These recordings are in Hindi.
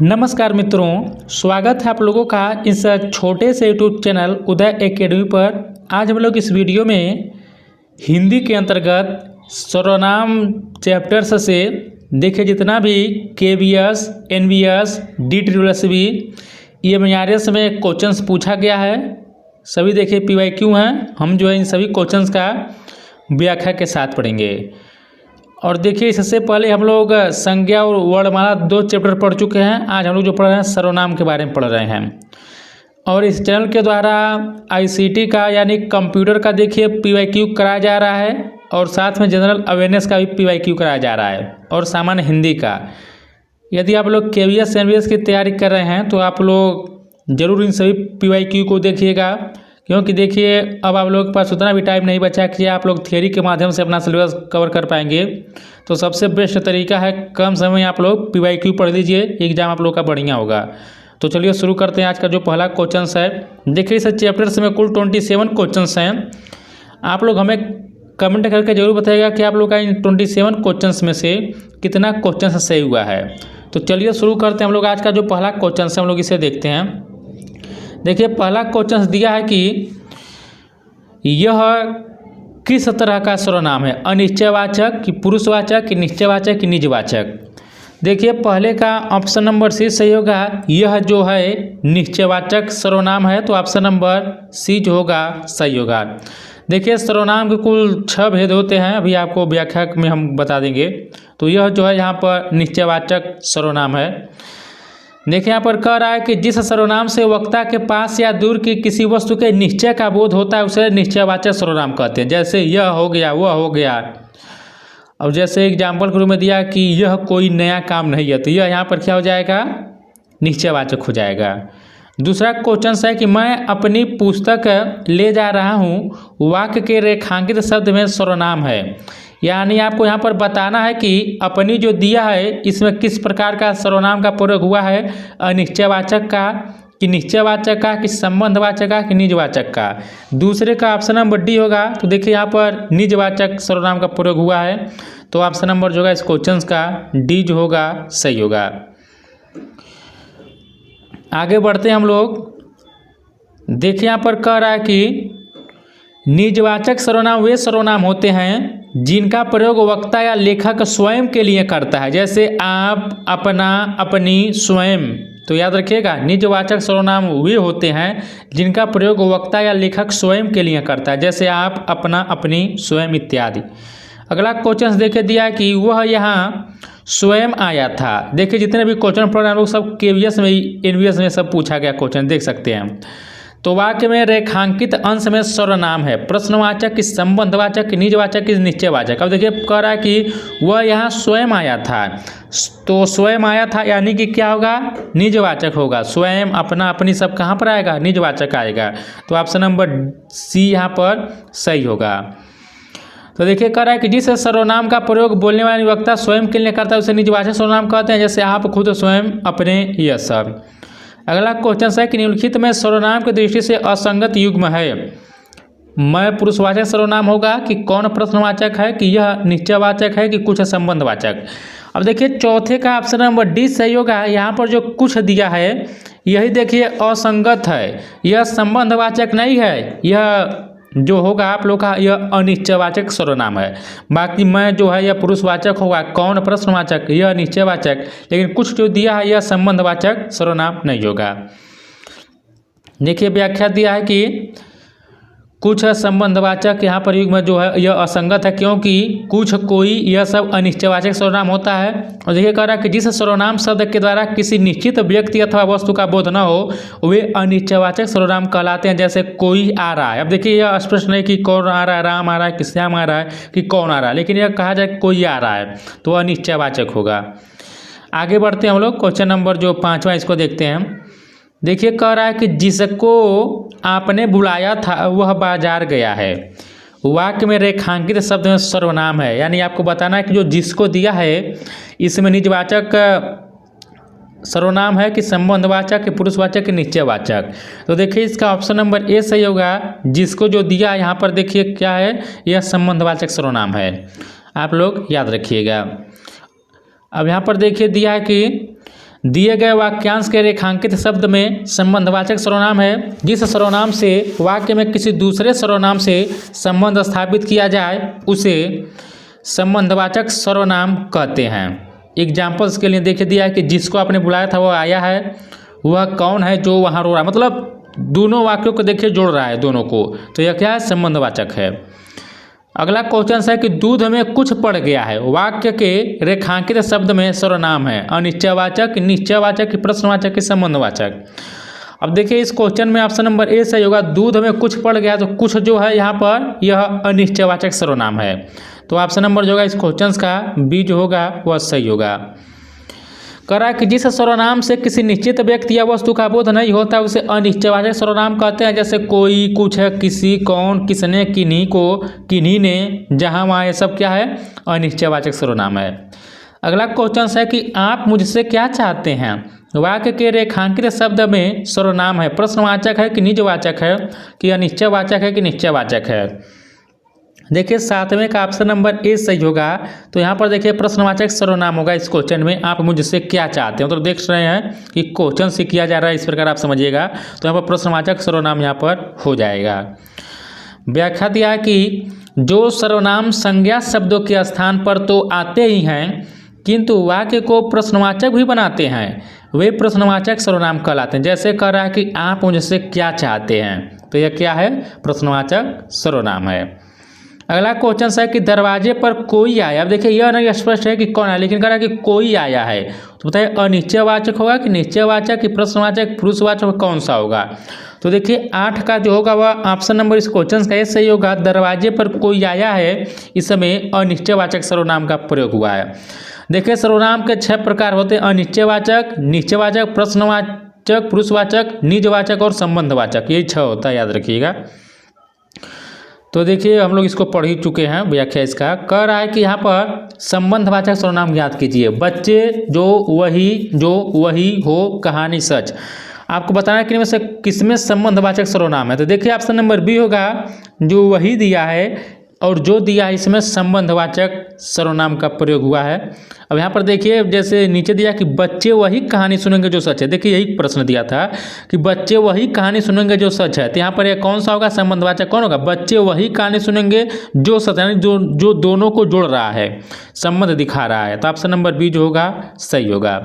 नमस्कार मित्रों, स्वागत है आप लोगों का इस छोटे से यूट्यूब चैनल उदय एकेडमी पर। आज हम लोग इस वीडियो में हिंदी के अंतर्गत सर्वनाम चैप्टर्स से देखिए जितना भी KVS, NVS, DSSB, EMRS में क्वेश्चंस पूछा गया है, सभी देखिए PYQ हैं। हम जो है इन सभी क्वेश्चंस का व्याख्या के साथ पढ़ेंगे। और देखिए इससे पहले हम लोग संज्ञा और वर्णमाला 2 चैप्टर पढ़ चुके हैं। आज हम लोग जो पढ़ रहे हैं सर्वनाम के बारे में पढ़ रहे हैं। और इस चैनल के द्वारा ICT का यानी कंप्यूटर का देखिए PYQ कराया जा रहा है और साथ में जनरल अवेयरनेस का भी PYQ कराया जा रहा है और सामान्य हिंदी का। यदि आप लोग KVS NVS की तैयारी कर रहे हैं तो आप लोग ज़रूर इन सभी PYQ को देखिएगा, क्योंकि देखिए अब आप लोगों के पास उतना भी टाइम नहीं बचा कि आप लोग थियरी के माध्यम से अपना सिलेबस कवर कर पाएंगे। तो सबसे बेस्ट तरीका है कम समय में आप लोग PYQ पढ़ लीजिए, एग्जाम आप लोग का बढ़िया होगा। तो चलिए शुरू करते हैं। आज का जो पहला क्वेश्चन है, देखिए इस चैप्टर में कुल 27 क्वेश्चन हैं। आप लोग हमें कमेंट करके जरूर बताइएगा कि आप लोग का इन 27 क्वेश्चन में से कितना क्वेश्चन सही हुआ है। तो चलिए शुरू करते हैं। हम लोग आज का जो पहला क्वेश्चन है हम लोग इसे देखते हैं। देखिए पहला क्वेश्चन दिया है कि यह किस तरह का सर्वनाम है, अनिश्चयवाचक कि पुरुषवाचक कि निश्चयवाचक कि निजवाचक। देखिए पहले का ऑप्शन नंबर सी सही होगा। यह जो है निश्चयवाचक सर्वनाम है, तो ऑप्शन नंबर सी जो होगा सही होगा। देखिए सर्वनाम के कुल 6 भेद होते हैं, अभी आपको व्याख्या में हम बता देंगे। तो यह जो है यहाँ पर निश्चयवाचक सर्वनाम है। देखिए यहाँ पर कह रहा है कि जिस सर्वनाम से वक्ता के पास या दूर की किसी वस्तु के निश्चय का बोध होता है उसे निश्चयवाचक सर्वनाम कहते हैं। जैसे यह हो गया, वह हो गया। और जैसे एग्जाम्पल के रूप में दिया कि यह कोई नया काम नहीं है, तो यह यहाँ पर क्या हो जाएगा, निश्चयवाचक हो जाएगा। दूसरा क्वेश्चन है कि मैं अपनी पुस्तक ले जा रहा हूँ, वाक्य के रेखांकित शब्द में सर्वनाम है। यानी आपको यहाँ पर बताना है कि अपनी जो दिया है इसमें किस प्रकार का सर्वनाम का प्रयोग हुआ है, अनिश्चयवाचक का कि निश्चयवाचक का कि संबंधवाचक का कि निजवाचक का। दूसरे का ऑप्शन नंबर डी होगा। तो देखिए यहाँ पर निजवाचक सर्वनाम का प्रयोग हुआ है, तो ऑप्शन नंबर जो होगा इस क्वेश्चन का डी जो होगा सही होगा। आगे बढ़ते हैं हम लोग। देखिए यहाँ पर कह रहा है कि निजवाचक सर्वनाम वे सर्वनाम होते हैं जिनका प्रयोग वक्ता या लेखक स्वयं के लिए करता है। जैसे आप, अपना, अपनी, स्वयं। तो याद रखिएगा निजवाचक सर्वनाम वे होते हैं जिनका प्रयोग वक्ता या लेखक स्वयं के लिए करता है। जैसे आप, अपना, अपनी, स्वयं इत्यादि। अगला क्वेश्चन देखिए दिया है कि वह यहाँ स्वयं आया था। देखिए जितने भी क्वेश्चन पढ़ रहे हैं लोग सब KVS में, NVS में सब पूछा गया क्वेश्चन, देख सकते हैं। तो वाक्य में रेखांकित अंश में सर्वनाम है, प्रश्नवाचक कि संबंधवाचक कि निजवाचक कि निश्चयवाचक। अब देखिए कह रहा है कि वह यहाँ स्वयं आया था, तो स्वयं आया था यानी कि क्या होगा, निजवाचक होगा। स्वयं, अपना, अपनी सब कहाँ पर आएगा, निजवाचक आएगा। तो ऑप्शन नंबर सी यहाँ पर सही होगा। तो देखिए कह रहा है कि जिस सर्वनाम का प्रयोग बोलने वाले वक्ता स्वयं के लिए करता है उसे निजवाचक सर्वनाम कहते हैं। जैसे आप, खुद, स्वयं, अपने, यह सब। अगला क्वेश्चन है कि निम्नलिखित में सर्वनाम की दृष्टि से असंगत युग्म है। मैं पुरुषवाचक सर्वनाम होगा कि कौन प्रश्नवाचक है कि यह निश्चयवाचक है कि कुछ संबंधवाचक। अब देखिए चौथे का ऑप्शन नंबर डी सही होगा। यहाँ पर जो कुछ दिया है यही देखिए असंगत है, यह संबंधवाचक नहीं है। यह जो होगा आप लोग का यह अनिश्चयवाचक सर्वनाम है। बाकी मैं जो है यह पुरुषवाचक होगा, कौन प्रश्नवाचक, यह निश्चयवाचक। लेकिन कुछ जो दिया है यह संबंधवाचक सर्वनाम नहीं होगा। देखिए व्याख्या दिया है कि कुछ संबंधवाचक यहाँ पर युग्म जो है यह असंगत है, क्योंकि कुछ, कोई, यह सब अनिश्चयवाचक सर्वनाम होता है। और देखिए कह रहा है कि जिस सर्वनाम शब्द के द्वारा किसी निश्चित व्यक्ति अथवा वस्तु का बोध न हो वे अनिश्चयवाचक सर्वनाम कहलाते हैं। जैसे कोई आ रहा है। अब देखिए यह स्पष्ट नहीं कि कौन आ रहा है, राम आ रहा है कि श्याम आ रहा है कि कौन आ रहा है, लेकिन यह कहा जाए कोई आ रहा है तो अनिश्चयवाचक होगा। आगे बढ़ते हैं हम लोग। क्वेश्चन नंबर जो 5वां इसको देखते हैं। देखिए कह रहा है कि जिसको आपने बुलाया था वह बाजार गया है। वाक्य में रेखांकित शब्द में सर्वनाम है, यानी आपको बताना है कि जो जिसको दिया है इसमें निजवाचक सर्वनाम है कि संबंधवाचक कि पुरुषवाचक कि निश्चयवाचक। तो देखिए इसका ऑप्शन नंबर ए सही होगा। जिसको जो दिया यहाँ पर देखिए क्या है, यह संबंधवाचक सर्वनाम है, आप लोग याद रखिएगा। अब यहाँ पर देखिए दिया है कि दिए गए वाक्यांश के रेखांकित शब्द में संबंधवाचक सर्वनाम है। जिस सर्वनाम से वाक्य में किसी दूसरे सर्वनाम से संबंध स्थापित किया जाए उसे संबंधवाचक सर्वनाम कहते हैं। एग्जाम्पल्स के लिए देखिए दिया है कि जिसको आपने बुलाया था वो आया है, वह कौन है जो वहाँ रो रहा है, मतलब दोनों वाक्यों को देखिए जोड़ रहा है दोनों को, तो यह क्या है, संबंधवाचक है। अगला क्वेश्चन है कि दूध में कुछ पड़ गया है, वाक्य के रेखांकित शब्द में सर्वनाम है, अनिश्चयवाचक, निश्चयवाचक, प्रश्नवाचक, संबंधवाचक। अब देखिए इस क्वेश्चन में ऑप्शन नंबर ए सही होगा। दूध में कुछ पड़ गया, तो कुछ जो है यहाँ पर यह अनिश्चयवाचक सर्वनाम है, तो ऑप्शन नंबर जो होगा इस क्वेश्चन का बी जो होगा वह सही होगा। कह रहा है कि जिस सर्वनाम से किसी निश्चित व्यक्ति या वस्तु का बोध नहीं होता उसे अनिश्चयवाचक सर्वनाम कहते हैं। जैसे कोई, कुछ, किसी, कौन, किसने, किन्हीं को, किन्हीं ने, जहाँ वहाँ, ये सब क्या है, अनिश्चयवाचक सर्वनाम है। अगला क्वेश्चन है कि आप मुझसे क्या चाहते हैं, वाक्य के रेखांकित शब्द में सर्वनाम है, प्रश्नवाचक है कि निजवाचक है, कि अनिश्चयवाचक है कि निश्चयवाचक है। देखिए सातवें का ऑप्शन नंबर ए सही होगा। तो यहाँ पर देखिए प्रश्नवाचक सर्वनाम होगा इस क्वेश्चन में, आप मुझसे क्या चाहते हो, तो देख रहे हैं कि क्वेश्चन से किया जा रहा है, इस प्रकार आप समझिएगा। तो यहाँ पर प्रश्नवाचक सर्वनाम यहाँ पर हो जाएगा। व्याख्या दिया है कि जो सर्वनाम संज्ञा शब्दों के स्थान पर तो आते ही हैं किंतु वाक्य को प्रश्नवाचक भी बनाते हैं, वे प्रश्नवाचक सर्वनाम कहलाते हैं। जैसे कह रहा है कि आप मुझसे क्या चाहते हैं, तो यह क्या है, प्रश्नवाचक सर्वनाम है। अगला क्वेश्चन है कि दरवाजे पर कोई आया। अब देखिए यह नहीं स्पष्ट है कि कौन आया, लेकिन कह रहा है कि कोई आया है, तो बताइए अनिश्चयवाचक होगा कि निश्चयवाचक, कि प्रश्नवाचक, पुरुषवाचक, कौन सा होगा। तो देखिए 8 का जो होगा वह ऑप्शन नंबर इस क्वेश्चन का ये सही होगा। दरवाजे पर कोई आया है, इस समय अनिश्चयवाचक सर्वनाम का प्रयोग हुआ है। देखिए सर्वनाम के 6 प्रकार होते हैं, अनिश्चयवाचक, निश्चयवाचक, प्रश्नवाचक, पुरुषवाचक, निजवाचक और संबंधवाचक, यही 6 होता है, याद रखिएगा। तो देखिए हम लोग इसको पढ़ ही चुके हैं, व्याख्या इसका। कह रहा है कि यहाँ पर संबंधवाचक सर्वनाम याद कीजिए, बच्चे, जो, वही, हो, कहानी, सच। आपको बताना है कि इनमें से किसमें संबंधवाचक सर्वनाम है, तो देखिए ऑप्शन नंबर बी होगा, जो वही दिया है और जो दिया है इसमें संबंधवाचक सर्वनाम का प्रयोग हुआ है। अब यहाँ पर देखिए जैसे नीचे दिया कि बच्चे वही कहानी सुनेंगे जो सच है। देखिए यही प्रश्न दिया था कि बच्चे वही कहानी सुनेंगे जो सच है, तो यहाँ पर ये कौन सा होगा, संबंधवाचक कौन होगा, बच्चे वही कहानी सुनेंगे जो सच, यानी जो दोनों को जोड़ रहा है, संबंध दिखा रहा है, तो ऑप्शन नंबर बी जो होगा सही होगा।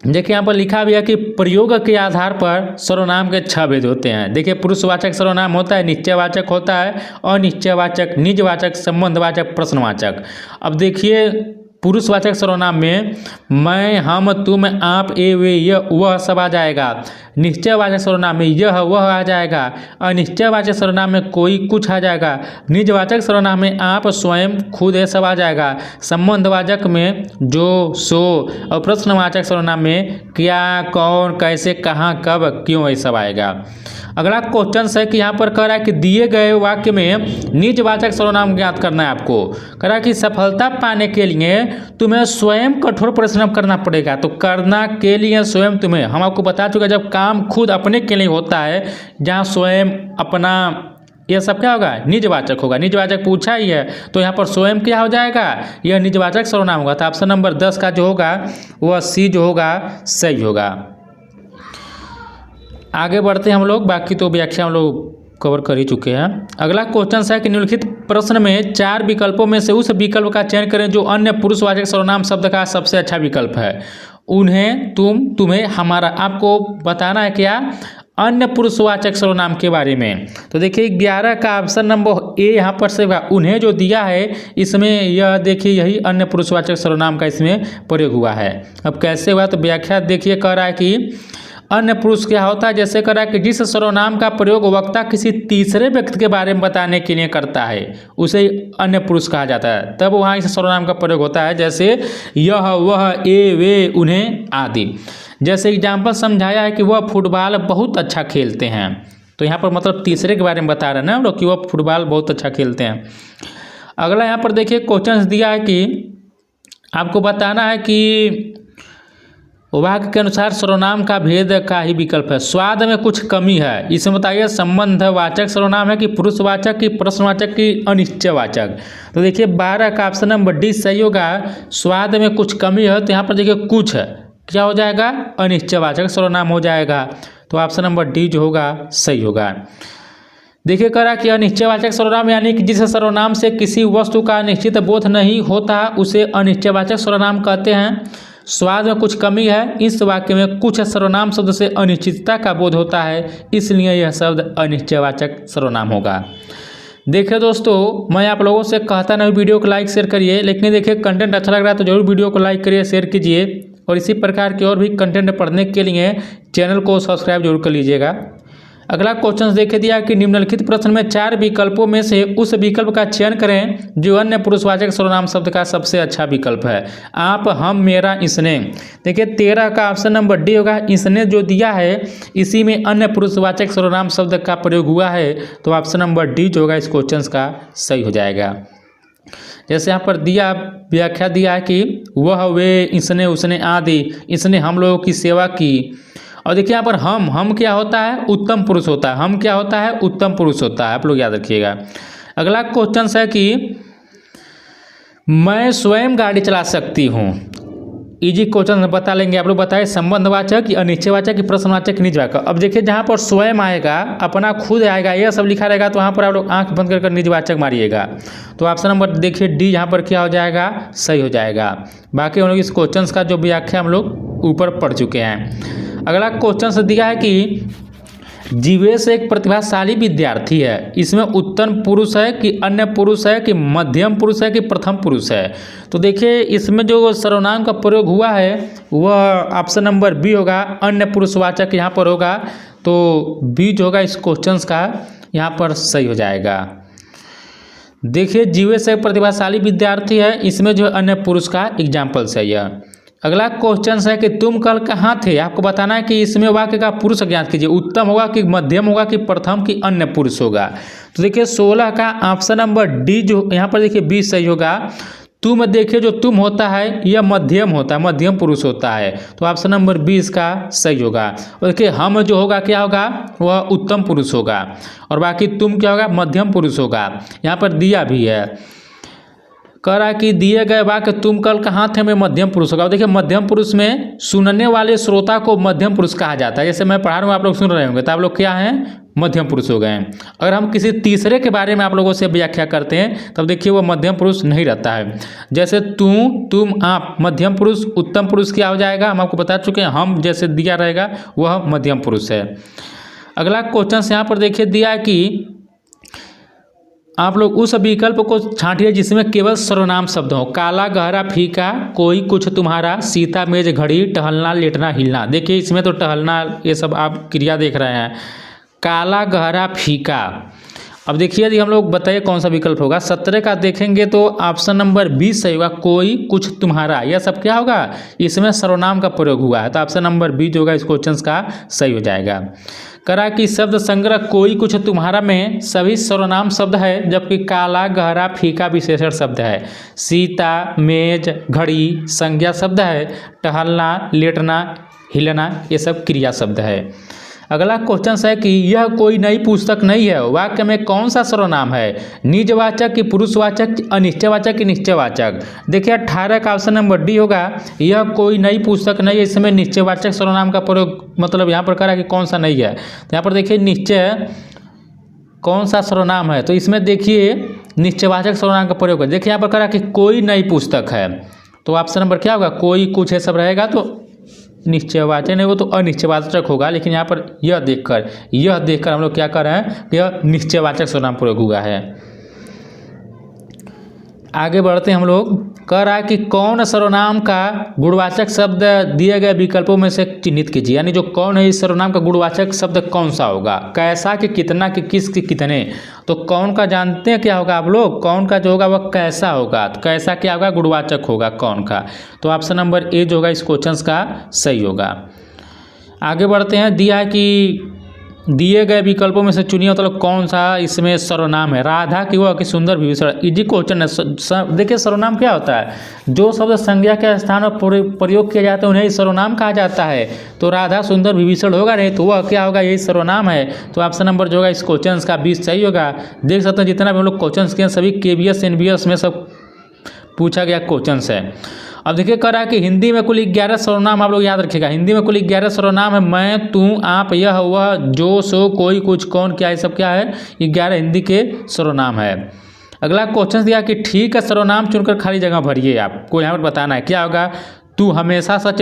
देखिए यहाँ पर लिखा भी है कि प्रयोग के आधार पर सर्वनाम के 6 भेद होते हैं। देखिए पुरुषवाचक सर्वनाम होता है, निश्चयवाचक होता है, अनिश्चयवाचक, निजवाचक, संबंधवाचक, प्रश्नवाचक। अब देखिए पुरुषवाचक सर्वनाम में मैं, हम, तुम, आप, ए, वे, यह, वह सब आ जाएगा। निश्चयवाचक सर्वनाम में यह, वह आ जाएगा। अनिश्चयवाचक सर्वनाम में कोई, कुछ आ जाएगा। निजवाचक सर्वनाम में आप, स्वयं, खुद, ये सब आ जाएगा। संबंधवाचक में जो, सो और प्रश्नवाचक सर्वनाम में क्या, कौन, कैसे, कहाँ, कब, क्यों, ये सब आएगा। अगला क्वेश्चन है कि यहाँ पर कह रहा है कि दिए गए वाक्य में निजवाचक सर्वनाम ज्ञात करना है आपको। कह रहा है कि सफलता पाने के लिए तुम्हें स्वयं कठोर परिश्रम करना पड़ेगा, तो करना के लिए स्वयं तुम्हें, हम आपको बता चुके जब काम खुद अपने के लिए होता है, जहाँ स्वयं, अपना, यह सब क्या होगा, निजवाचक होगा। निजवाचक पूछा ही है तो यहाँ पर स्वयं क्या हो जाएगा, यह निजवाचक सर्वनाम होगा। तो ऑप्शन नंबर 10 का जो होगा वह सी जो होगा सही होगा। आगे बढ़ते हैं हम लोग, बाकी तो व्याख्या हम लोग कवर कर ही चुके हैं। अगला क्वेश्चन है कि निम्नलिखित प्रश्न में 4 विकल्पों में से उस विकल्प का चयन करें जो अन्य पुरुषवाचक सर्वनाम शब्द का सबसे अच्छा विकल्प है। उन्हें, तुम, तुम्हें, हमारा। आपको बताना है क्या, अन्य पुरुषवाचक सर्वनाम के बारे में। तो देखिए 11 का ऑप्शन नंबर ए यहाँ पर से होगा। उन्हें जो दिया है इसमें यह देखिए यही अन्य पुरुषवाचक सर्वनाम का इसमें प्रयोग हुआ है। अब कैसे हुआ, तो व्याख्या देखिए कह रहा है कि अन्य पुरुष क्या होता है, जैसे कह रहा है कि जिस सर्वनाम का प्रयोग वक्ता किसी तीसरे व्यक्ति के बारे में बताने के लिए करता है उसे अन्य पुरुष कहा जाता है, तब वहाँ इस सर्वनाम का प्रयोग होता है। जैसे यह, वह, ए, वे, उन्हें आदि। जैसे एग्जाम्पल समझाया है कि वह फुटबॉल बहुत अच्छा खेलते हैं, तो यहाँ पर मतलब तीसरे के बारे में बता रहे हैं ना हम लोग कि वह फुटबॉल बहुत अच्छा खेलते हैं। अगला यहाँ पर देखिए क्वेश्चन दिया है कि आपको बताना है कि वाक्य के अनुसार सर्वनाम का भेद का ही विकल्प है। स्वाद में कुछ कमी है, इसमें बताइए संबंधवाचक सर्वनाम है कि पुरुषवाचक, की प्रश्नवाचक, की अनिश्चयवाचक। तो देखिए 12 का ऑप्शन नंबर डी सही होगा। स्वाद में कुछ कमी है, तो यहाँ पर देखिए कुछ है, क्या हो जाएगा, अनिश्चयवाचक सर्वनाम हो जाएगा। तो ऑप्शन नंबर डी जो होगा सही होगा। देखिए करा कि अनिश्चयवाचक सर्वनाम यानी कि जिस सर्वनाम से किसी वस्तु का निश्चित बोध नहीं होता उसे अनिश्चयवाचक सर्वनाम कहते हैं। स्वाद में कुछ कमी है, इस वाक्य में कुछ सर्वनाम शब्द से अनिश्चितता का बोध होता है, इसलिए यह शब्द अनिश्चयवाचक सर्वनाम होगा। देखिए दोस्तों, मैं आप लोगों से कहता नहीं वीडियो को लाइक शेयर करिए, लेकिन देखिए कंटेंट अच्छा लग रहा है तो जरूर वीडियो को लाइक करिए, शेयर कीजिए और इसी प्रकार के और भी कंटेंट पढ़ने के लिए चैनल को सब्सक्राइब जरूर कर लीजिएगा। अगला क्वेश्चन देखे दिया कि निम्नलिखित प्रश्न में 4 विकल्पों में से उस विकल्प का चयन करें जो अन्य पुरुषवाचक सर्वनाम शब्द का सबसे अच्छा विकल्प है। आप, हम, मेरा, इसने। देखिए 13 का ऑप्शन नंबर डी होगा। इसने जो दिया है इसी में अन्य पुरुषवाचक सर्वनाम शब्द का प्रयोग हुआ है, तो ऑप्शन नंबर डी जो होगा इस क्वेश्चन का सही हो जाएगा। जैसे यहाँ पर दिया व्याख्या दिया है कि वह, वे, इसने, उसने आदि, इसने हम लोगों की सेवा की। और देखिए यहाँ पर हम क्या होता है, उत्तम पुरुष होता है। हम क्या होता है, उत्तम पुरुष होता है, आप लोग याद रखिएगा। अगला क्वेश्चन है कि मैं स्वयं गाड़ी चला सकती हूँ। इजी क्वेश्चन बता लेंगे आप लोग। बताए संबंधवाचक, अनिश्चयवाचक, प्रश्नवाचक, निजवाचक। अब देखिए जहाँ पर स्वयं आएगा, अपना खुद आएगा, यह सब लिखा रहेगा तो वहाँ पर आप लोग आंख बंद कर निजवाचक मारिएगा। तो ऑप्शन नंबर देखिए डी यहाँ पर क्या हो जाएगा, सही हो जाएगा। बाकी हम लोग इस क्वेश्चन का जो व्याख्या हम लोग ऊपर पढ़ चुके हैं। अगला क्वेश्चन से दिया है कि जीवेश एक प्रतिभाशाली विद्यार्थी है। इसमें उत्तम पुरुष है कि अन्य पुरुष है कि मध्यम पुरुष है कि प्रथम पुरुष है। तो देखिए इसमें जो सर्वनाम का प्रयोग हुआ है वह ऑप्शन नंबर बी होगा, अन्य पुरुषवाचक यहाँ पर होगा। तो बी जो होगा इस क्वेश्चन का यहाँ पर सही हो जाएगा। देखिए जीवेश एक प्रतिभाशाली विद्यार्थी है, इसमें जो अन्य पुरुष का एग्जाम्पल सही है। अगला क्वेश्चन है कि तुम कल कहाँ थे। आपको बताना है कि इसमें वाक्य का पुरुष ज्ञात कीजिए। उत्तम होगा कि मध्यम होगा कि प्रथम कि अन्य पुरुष होगा। तो देखिए 16 का ऑप्शन नंबर डी जो यहाँ पर देखिए बी सही होगा। तुम देखिए जो तुम होता है यह मध्यम होता है, मध्यम पुरुष होता है, तो ऑप्शन नंबर 20 का सही होगा। और देखिए हम जो होगा क्या होगा, वह उत्तम पुरुष होगा और बाकी तुम क्या होगा, मध्यम पुरुष होगा। यहाँ पर दिया भी है, कह रहा है कि दिए गए वाक्य तुम कल कहाँ थे में मध्यम पुरुष होगा। देखिए मध्यम पुरुष में सुनने वाले श्रोता को मध्यम पुरुष कहा जाता है। जैसे मैं पढ़ा रहा हूँ, आप लोग सुन रहे होंगे तो आप लोग क्या हैं, मध्यम पुरुष हो गए हैं। अगर हम किसी तीसरे के बारे में आप लोगों से व्याख्या करते हैं तब देखिए वो मध्यम पुरुष नहीं रहता है। जैसे तू, तुम, आप मध्यम पुरुष, उत्तम पुरुष क्या हो जाएगा, हम आपको बता चुके हैं। हम जैसे दिया रहेगा वह मध्यम पुरुष है। अगला क्वेश्चन यहाँ पर देखिए दिया है कि आप लोग उस विकल्प को छांटिए जिसमें केवल सर्वनाम शब्द हो। काला, गहरा, फीका, कोई, कुछ, तुम्हारा, सीता, मेज, घड़ी, टहलना, लेटना, हिलना। देखिए इसमें तो टहलना ये सब आप क्रिया देख रहे हैं। काला, गहरा, फीका। अब देखिए यदि हम लोग बताइए कौन सा विकल्प होगा। 17 का देखेंगे तो ऑप्शन नंबर 20 सही होगा। कोई, कुछ, तुम्हारा, यह सब क्या होगा, इसमें सर्वनाम का प्रयोग हुआ है, तो ऑप्शन नंबर 20 होगा इस क्वेश्चन का सही हो जाएगा। करा कि शब्द संग्रह कोई, कुछ, तुम्हारा में सभी सर्वनाम शब्द है, जबकि काला, गहरा, फीका विशेषण शब्द है। सीता, मेज, घड़ी संज्ञा शब्द है। टहलना, लेटना, हिलना ये सब क्रिया शब्द है। अगला क्वेश्चन है कि यह कोई नई पुस्तक नहीं है। वाक्य में कौन सा सर्वनाम है, निजवाचक कि पुरुषवाचक, अनिश्चयवाचक कि निश्चयवाचक। देखिए 18 का ऑप्शन नंबर डी होगा। यह कोई नई पुस्तक नहीं है, इसमें निश्चयवाचक सर्वनाम का प्रयोग मतलब यहाँ पर करा कि कौन सा नहीं है। तो यहाँ पर देखिए निश्चय कौन सा सर्वनाम है, तो इसमें देखिए निश्चयवाचक सर्वनाम का प्रयोग है। देखिए यहाँ पर करा कि कोई नई पुस्तक है, तो ऑप्शन नंबर क्या होगा, कोई, कुछ है सब रहेगा तो निश्चयवाचक नहीं, वो तो अनिश्चयवाचक होगा। लेकिन यहाँ पर यह देखकर हम लोग क्या कर रहे हैं, यह निश्चयवाचक सर्वनाम प्रयोग हुआ है। आगे बढ़ते हैं हम लोग। कह रहा है कि कौन सर्वनाम का गुणवाचक शब्द दिए गए विकल्पों में से चिन्हित कीजिए। यानी जो कौन है इस सर्वनाम का गुणवाचक शब्द कौन सा होगा। कैसा कि कितना कि किस कि कितने। तो कौन का जानते हैं क्या होगा आप लोग, कौन का जो होगा वह कैसा होगा। तो कैसा क्या होगा, गुणवाचक होगा कौन का। तो ऑप्शन नंबर ए जो होगा इस क्वेश्चन का सही होगा। आगे बढ़ते हैं। दिया है कि दिए गए विकल्पों में से चुनिए मतलब कौन सा इसमें सर्वनाम है। राधा की वह कि सुंदर विभीषण। इजी क्वेश्चन है। देखिए सर्वनाम क्या होता है, जो शब्द संज्ञा के स्थान पर प्रयोग किया जाता है उन्हें सर्वनाम कहा जाता है। तो राधा, सुंदर, विभीषण होगा नहीं तो वह क्या होगा, यही सर्वनाम है। तो ऑप्शन नंबर जो होगा इस क्वेश्चन का 20 सही होगा। देख सकते हैं जितना भी हम लोग क्वेश्चन किए सभी KVS NVS में सब पूछा गया क्वेश्चन है। अब देखिए कह रहा है कि हिंदी में कुल 11 सर्वनाम, आप लोग याद रखिएगा, हिंदी में कुल 11 सर्वनाम है। मैं, तू, आप, यह, वह, जो, सो, कोई, कुछ, कौन, क्या, ये सब क्या है, 11 हिंदी के सर्वनाम है। अगला क्वेश्चन दिया कि ठीक है सर्वनाम चुनकर खाली जगह भरिए। आपको यहाँ पर बताना है क्या होगा। तू हमेशा सच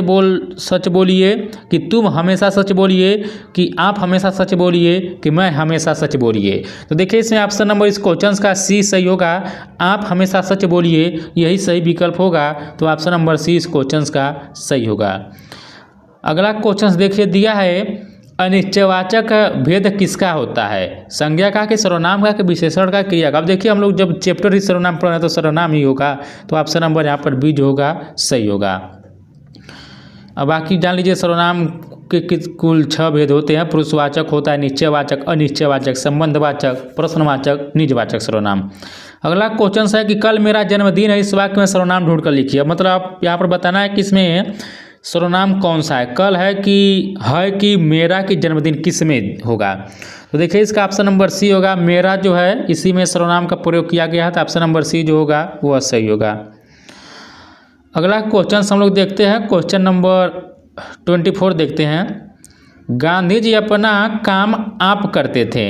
बोलिए, कि तुम हमेशा सच बोलिए, कि आप हमेशा सच बोलिए, कि मैं हमेशा सच बोलिए। तो देखिए इसमें ऑप्शन नंबर इस क्वेश्चन का सी सही होगा। आप हमेशा सच बोलिए, यही सही विकल्प होगा। तो ऑप्शन नंबर सी इस क्वेश्चन का सही होगा। अगला क्वेश्चन देखिए दिया है अनिश्चयवाचक भेद किसका होता है। संज्ञा का, कि सर्वनाम का, कि विशेषण का, क्रिया का। अब देखिए हम लोग जब चैप्टर ही सर्वनाम पढ़ रहे हैं तो सर्वनाम ही होगा। तो ऑप्शन नंबर यहाँ पर बी जो होगा सही होगा। अब बाकी जान लीजिए सर्वनाम के कुल 6 भेद होते हैं। पुरुषवाचक होता है, निश्चयवाचक, अनिश्चयवाचक, संबंधवाचक, प्रश्नवाचक, निजवाचक सर्वनाम। अगला क्वेश्चन है कि कल मेरा जन्मदिन है, इस वाक्य में सर्वनाम ढूंढ कर लिखिए। मतलब आप यहाँ पर बताना है कि इसमें सर्वनाम कौन सा है, कल है कि मेरा, कि जन्मदिन, किस में होगा। तो देखिए इसका ऑप्शन नंबर सी होगा। मेरा जो है इसी में सर्वनाम का प्रयोग किया गया है, तो ऑप्शन नंबर सी जो होगा वह सही होगा। अगला क्वेश्चन हम लोग देखते हैं, क्वेश्चन नंबर 24 देखते हैं। गांधी जी अपना काम आप करते थे।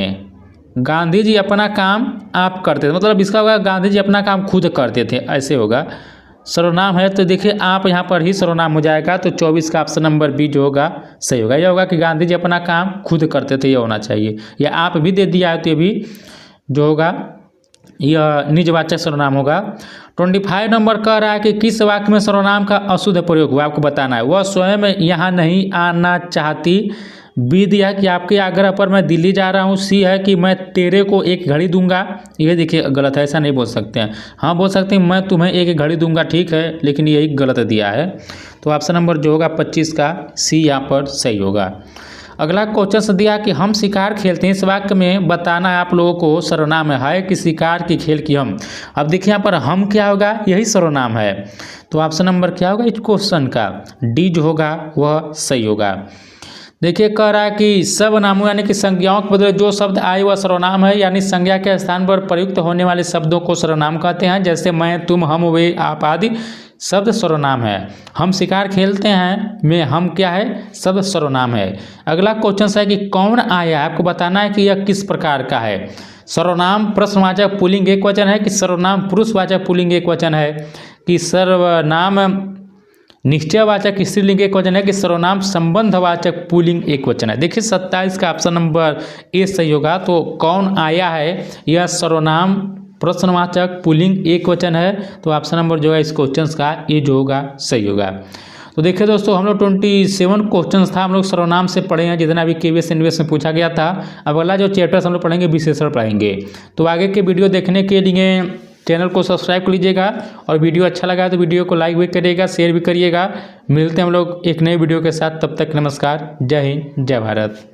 गांधी जी अपना काम आप करते थे, मतलब इसका होगा गांधी जी अपना काम खुद करते थे, ऐसे होगा। सर्वनाम है तो देखिए आप यहाँ पर ही सर्वनाम हो जाएगा। तो 24 का ऑप्शन नंबर बी जो होगा सही होगा। यह होगा कि गांधी जी अपना काम खुद करते थे, यह होना चाहिए। या आप भी दे दिया है तो ये भी जो होगा यह निजवाचक सर्वनाम होगा। 25 नंबर कह रहा है कि किस वाक्य में सर्वनाम का अशुद्ध प्रयोग हुआ, आपको बताना है। वह स्वयं यहाँ नहीं आना चाहती। बी दिया कि आपके आग्रह पर मैं दिल्ली जा रहा हूँ। सी है कि मैं तेरे को एक घड़ी दूंगा। ये देखिए गलत है, ऐसा नहीं बोल सकते हैं। हाँ बोल सकते हैं मैं तुम्हें एक घड़ी दूंगा, ठीक है, लेकिन यही गलत दिया है। तो ऑप्शन नंबर जो होगा 25 का सी यहाँ पर सही होगा। अगला क्वेश्चन दिया कि हम शिकार खेलते हैं, इस वाक्य में बताना है आप लोगों को सर्वनाम है कि शिकार की खेल की हम। अब देखिए यहाँ पर हम क्या होगा, यही सर्वनाम है। तो ऑप्शन नंबर क्या होगा इस क्वेश्चन का, डी जो होगा वह सही होगा। देखिए कह रहा है कि सब नामों यानी कि संज्ञाओं के बदले जो शब्द आए वह सर्वनाम है, यानी संज्ञा के स्थान पर प्रयुक्त होने वाले शब्दों को सर्वनाम कहते हैं। जैसे मैं, तुम, हम, वे, आप आदि शब्द सर्वनाम है। हम शिकार खेलते हैं में हम क्या है, शब्द सर्वनाम है। अगला क्वेश्चन है कि कौन आया, आपको बताना है कि यह किस प्रकार का है। सर्वनाम प्रश्नवाचक पुल्लिंग एक वचन है, कि सर्वनाम पुरुषवाचक पुल्लिंग एक वचन है, कि सर्वनाम निश्चयवाचक स्त्रीलिंग एक वचन है, कि सर्वनाम संबंधवाचक पुल्लिंग एक वचन है। देखिए 27 का ऑप्शन नंबर ए सही होगा। तो कौन आया है यह सर्वनाम प्रश्नवाचक पुल्लिंग एक वचन है। तो ऑप्शन नंबर जो है इस क्वेश्चन का ए जो होगा सही होगा। तो देखिए दोस्तों हम लोग 27 क्वेश्चन था हम लोग सर्वनाम से पढ़े हैं, जितना भी केवीएस एनवीएस में पूछा गया था। अब अगला जो चैप्टर्स हम लोग पढ़ेंगे विशेषण पढ़ेंगे। तो आगे के वीडियो देखने के लिए चैनल को सब्सक्राइब कर लीजिएगा, और वीडियो अच्छा लगा तो वीडियो को लाइक भी करिएगा, शेयर भी करिएगा। मिलते हैं हम लोग एक नए वीडियो के साथ, तब तक नमस्कार, जय हिंद, जय भारत।